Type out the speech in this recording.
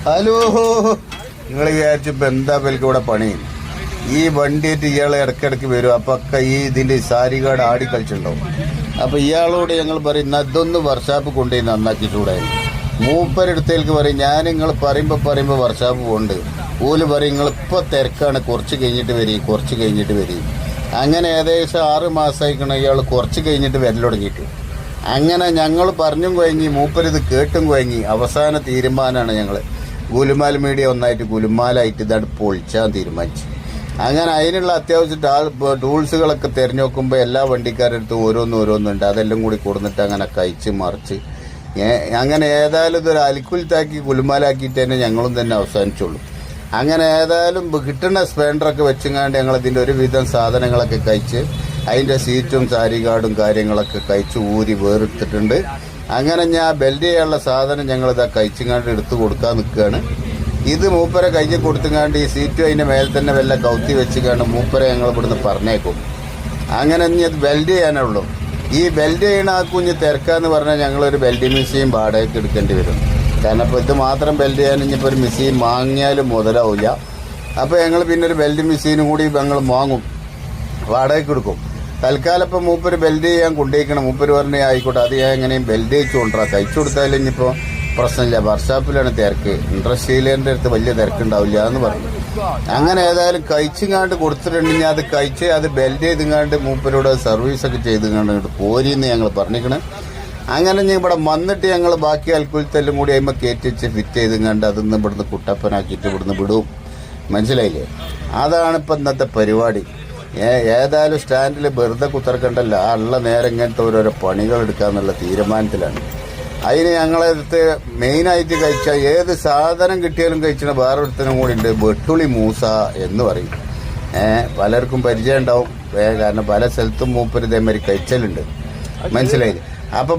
Hello, നിങ്ങൾ വിചാരിച്ചപ്പോ എന്താ പേർക്ക് ഇവിടെ പണി? ഈ വണ്ടിയായിട്ട് ഇയാളെ ഇടയ്ക്കിടയ്ക്ക് വരും. അപ്പൊ ഒക്കെ ഈ ഇതിന്റെ സാരികാട് ആടി കളിച്ചിട്ടുണ്ടാവും. അപ്പൊ ഇയാളോട് ഞങ്ങൾ പറയും അതൊന്ന് വർഷാപ്പ് കൊണ്ടുപോയി നന്നാക്കി ചൂടായിരുന്നു. മൂപ്പരെടുത്തേക്ക് പറയും ഞാൻ നിങ്ങൾ പറയുമ്പോ വർഷാപ്പ് പോണ്ട്. ഓല് പറയും നിങ്ങൾ ഇപ്പൊ തിരക്കാണ്, കുറച്ച് കഴിഞ്ഞിട്ട് വരും. അങ്ങനെ ഏകദേശം 6 മാസമായിക്കണം ഇയാൾ കുറച്ച് കഴിഞ്ഞിട്ട് വരൽ തുടങ്ങിയിട്ട്. അങ്ങനെ ഞങ്ങൾ പറഞ്ഞും കുഴങ്ങി, മൂപ്പരിത് കേട്ടും കുഴങ്ങി. അവസാന തീരുമാനമാണ് ഞങ്ങൾ ഗുലുമാൽ മീഡിയ ഒന്നായിട്ട് ഗുലുമാലായിട്ട് ഇതാണ് പൊളിച്ചാൻ തീരുമാനിച്ചു. അങ്ങനെ അതിനുള്ള അത്യാവശ്യം ടൂൾസുകളൊക്കെ തിരഞ്ഞു നോക്കുമ്പോൾ എല്ലാ വണ്ടിക്കാരുടെ അടുത്തും ഓരോന്നുണ്ട്. അതെല്ലാം കൂടി കൊടുത്തിട്ട് അങ്ങനെ കഴിച്ച് മറിച്ച് അങ്ങനെ ഏതായാലും ഇതൊരു അലിക്കുലത്താക്കി ഗുലുമാലാക്കിയിട്ട് തന്നെ ഞങ്ങളും തന്നെ അവസാനിച്ചുള്ളൂ. അങ്ങനെ ഏതായാലും കിട്ടുന്ന സ്പെൻഡറൊക്കെ വെച്ചങ്ങാണ്ട് ഞങ്ങളിതിൻ്റെ ഒരുവിധം സാധനങ്ങളൊക്കെ കഴിച്ച് അതിൻ്റെ സീറ്റും സാരികാർഡും കാര്യങ്ങളൊക്കെ കഴിച്ച് ഊരി വേറെടുത്തിട്ടുണ്ട്. അങ്ങനെ ഞാൻ ബെൽറ്റ് ചെയ്യാനുള്ള സാധനം ഞങ്ങളിതാ കഴിച്ചങ്ങാണ്ട് എടുത്തു കൊടുക്കാൻ നിൽക്കുകയാണ്. ഇത് മൂപ്പരെ കയ്യിൽ കൊടുത്തുങ്ങാണ്ട് ഈ സീറ്റും അതിൻ്റെ മേലെ തന്നെ വല്ല കൗത്തി വെച്ചുകൊണ്ട് മൂപ്പരെ ഞങ്ങൾ ഇവിടുന്ന് പറഞ്ഞേക്കും. അങ്ങനെ ഇനി അത് ബെൽറ്റ് ചെയ്യാനുള്ളൂ. ഈ ബെൽറ്റ് ചെയ്യണ ആ കുഞ്ഞ് തിരക്കാന്ന് പറഞ്ഞാൽ ഞങ്ങളൊരു ബെൽറ്റ് മെഷീൻ വാടകയ്ക്ക് എടുക്കേണ്ടി വരും. കാരണം ഇപ്പോൾ ഇത് മാത്രം ബെൽറ്റ് ചെയ്യാൻ ഇനിയിപ്പോൾ ഒരു മെഷീൻ വാങ്ങിയാലും മുതലാവില്ല. അപ്പോൾ ഞങ്ങൾ പിന്നെ ഒരു ബെൽറ്റ് മെഷീനും കൂടി ഞങ്ങൾ വാങ്ങും, വാടകയ്ക്ക് എടുക്കും. തൽക്കാലം ഇപ്പോൾ മൂപ്പര് ബെൽറ്റ് ചെയ്യാൻ കൊണ്ടുപോയിക്കണം. മൂപ്പര് പറഞ്ഞാൽ ആയിക്കോട്ടെ, അത് ഞാൻ എങ്ങനെയും ബെൽറ്റ് കഴിച്ചു കൊണ്ടുവരാം. കഴിച്ചു കൊടുത്താലും ഇനിയിപ്പോൾ പ്രശ്നമില്ല, വർക്ക്ഷോപ്പിലാണ് തിരക്ക്, ഇൻഡസ്ട്രിയിലേൻ്റെ അടുത്ത് വലിയ തിരക്കുണ്ടാവില്ല എന്ന് പറഞ്ഞു. അങ്ങനെ ഏതായാലും കഴിച്ചിങ്ങാണ്ട് കൊടുത്തിട്ടുണ്ടെങ്കിൽ അത് കഴിച്ച് അത് ബെൽറ്റ് ചെയ്തുങ്ങാണ്ട് മൂപ്പരോട് സർവീസൊക്കെ ചെയ്തുങ്ങാണ്ട് പോരിന്ന് ഞങ്ങൾ പറഞ്ഞിരിക്കണം. അങ്ങനെ ഞാൻ ഇവിടെ വന്നിട്ട് ഞങ്ങൾ ബാക്കി അൽക്കുലത്തെല്ലാം കൂടി അതിമ്പോൾ കയറ്റിച്ച് ഫിറ്റ് ചെയ്തുങ്ങാണ്ട് അതൊന്ന് ഇവിടുന്ന് കുട്ടപ്പനാക്കിയിട്ട് ഇവിടുന്ന് വിടും. മനസ്സിലായില്ലേ? അതാണ് ഇപ്പം ഇന്നത്തെ പരിപാടി. ഏതായാലും സ്റ്റാൻഡിൽ വെറുതെ കുത്തിറക്കണ്ടല്ലോ, ആ ഉള്ള നേരം ഇങ്ങനത്തെ ഓരോരോ പണികൾ എടുക്കാന്നുള്ള തീരുമാനത്തിലാണ്. അതിന് ഞങ്ങളടുത്ത് മെയിനായിട്ട് കഴിച്ചാൽ ഏത് സാധനം കിട്ടിയാലും കഴിച്ചിട്ട് വേറെ ഒരുത്തനും കൂടി ഉണ്ട്, വെട്ടുളി മൂസ എന്ന് പറയും. പലർക്കും പരിചയം ഉണ്ടാവും, കാരണം പല സ്ഥലത്തും മൂപ്പര് ഇതേമാതിരി കഴിച്ചലുണ്ട്. മനസ്സിലായില്ലേ? അപ്പൊ